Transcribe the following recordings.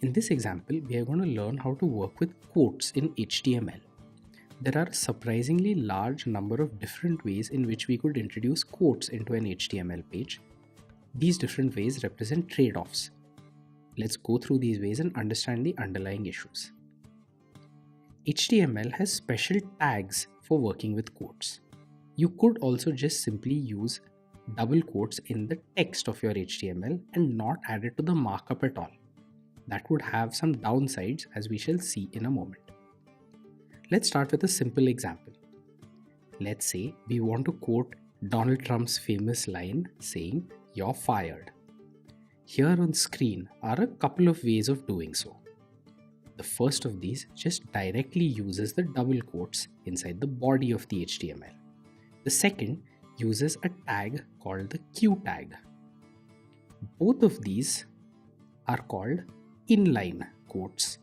In this example, we are going to learn how to work with quotes in HTML. There are a surprisingly large number of different ways in which we could introduce quotes into an HTML page. These different ways represent trade-offs. Let's go through these ways and understand the underlying issues. HTML has special tags for working with quotes. You could also just simply use double quotes in the text of your HTML and not add it to the markup at all. That would have some downsides, as we shall see in a moment. Let's start with a simple example. Let's say we want to quote Donald Trump's famous line saying, "You're fired." Here on screen are a couple of ways of doing so. The first of these just directly uses the double quotes inside the body of the HTML. The second uses a tag called the Q tag. Both of these are called inline quotes.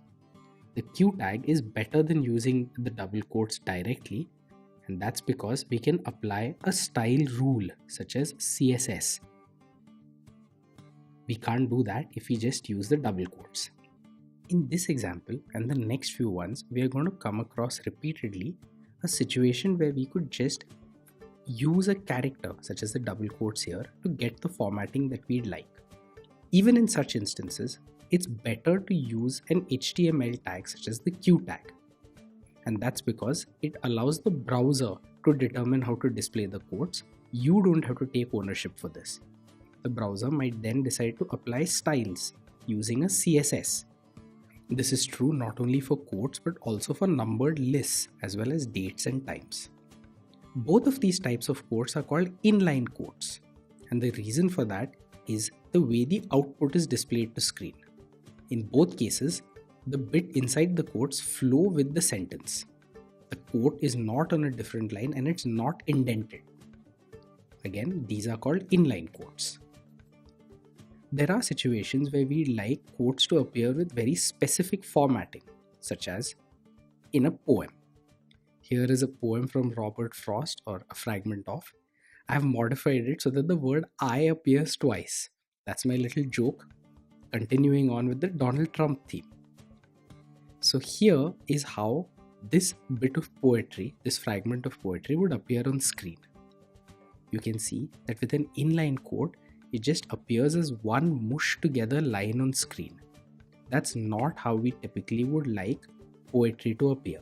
The Q tag is better than using the double quotes directly, and that's because we can apply a style rule such as CSS. We can't do that if we just use the double quotes. In this example and the next few ones, we are going to come across repeatedly a situation where we could just use a character such as the double quotes here to get the formatting that we'd like. Even in such instances, it's better to use an HTML tag such as the Q tag. And that's because it allows the browser to determine how to display the quotes. You don't have to take ownership for this. The browser might then decide to apply styles using a CSS. This is true not only for quotes but also for numbered lists as well as dates and times. Both of these types of quotes are called inline quotes, and the reason for that is the way the output is displayed to screen. In both cases, the bit inside the quotes flow with the sentence. The quote is not on a different line and it's not indented. Again, these are called inline quotes. There are situations where we like quotes to appear with very specific formatting, such as in a poem. Here is a poem from Robert Frost, or a fragment of. I have modified it so that the word I appears twice. That's my little joke, continuing on with the Donald Trump theme. So here is how this bit of poetry, this fragment of poetry, would appear on screen. You can see that with an inline quote, it just appears as one mushed together line on screen. That's not how we typically would like poetry to appear.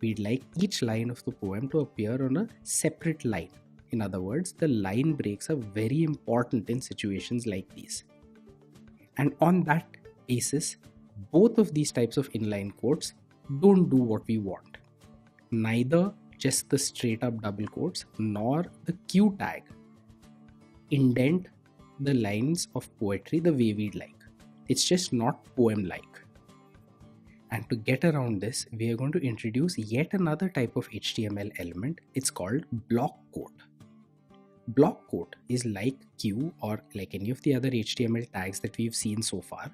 We'd like each line of the poem to appear on a separate line. In other words, the line breaks are very important in situations like these. And on that basis, both of these types of inline quotes don't do what we want. Neither just the straight up double quotes nor the Q tag indent the lines of poetry the way we'd like. It's just not poem-like. And to get around this, we are going to introduce yet another type of HTML element. It's called block quote. Block quote is like Q or like any of the other HTML tags that we've seen so far.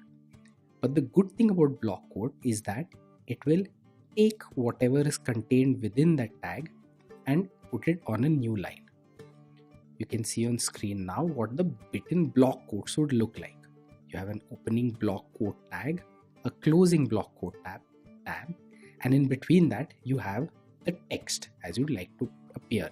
But the good thing about block quote is that it will take whatever is contained within that tag and put it on a new line. You can see on screen now what the bit in block quotes would look like. You have an opening block quote tag, a closing block quote tab, and in between that you have the text as you'd like to appear.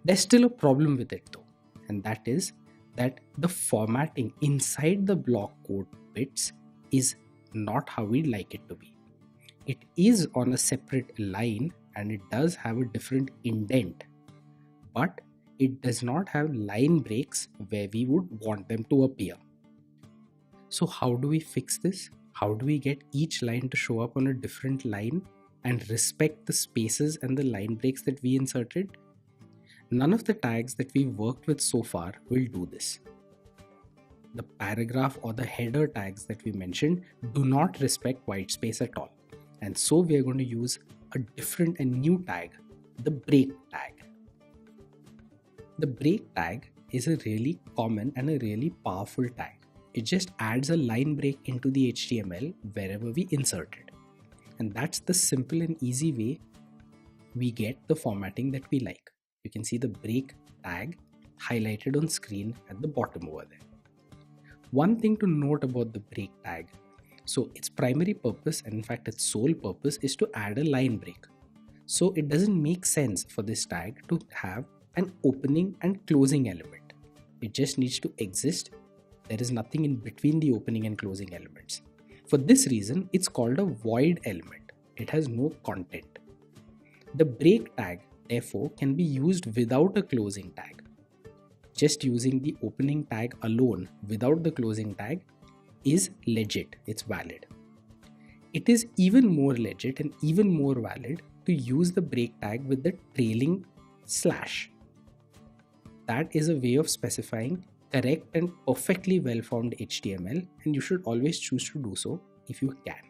There's still a problem with it though, and that is that the formatting inside the block quote bits is not how we'd like it to be. It is on a separate line and it does have a different indent, but it does not have line breaks where we would want them to appear. So how do we fix this? How do we get each line to show up on a different line and respect the spaces and the line breaks that we inserted? None of the tags that we've worked with so far will do this. The paragraph or the header tags that we mentioned do not respect white space at all. And so we are going to use a different and new tag, the break tag. The break tag is a really common and a really powerful tag. It just adds a line break into the HTML wherever we insert it. And that's the simple and easy way we get the formatting that we like. You can see the break tag highlighted on screen at the bottom over there. One thing to note about the break tag So its primary purpose, and in fact its sole purpose, is to add a line break. So it doesn't make sense for this tag to have an opening and closing element. It just needs to exist. There is nothing in between the opening and closing elements. For this reason, it's called a void element. It has no content. The break tag, therefore, can be used without a closing tag. Just using the opening tag alone without the closing tag is legit, it's valid. It is even more legit and even more valid to use the break tag with the trailing slash. That is a way of specifying correct and perfectly well-formed HTML, and you should always choose to do so if you can.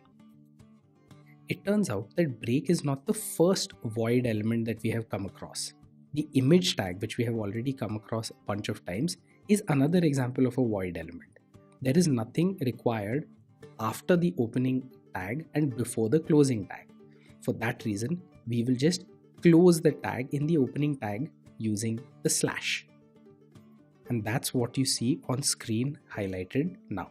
It turns out that break is not the first void element that we have come across. The image tag, which we have already come across a bunch of times, is another example of a void element. There is nothing required after the opening tag and before the closing tag. For that reason, we will just close the tag in the opening tag using the slash. And that's what you see on screen highlighted now.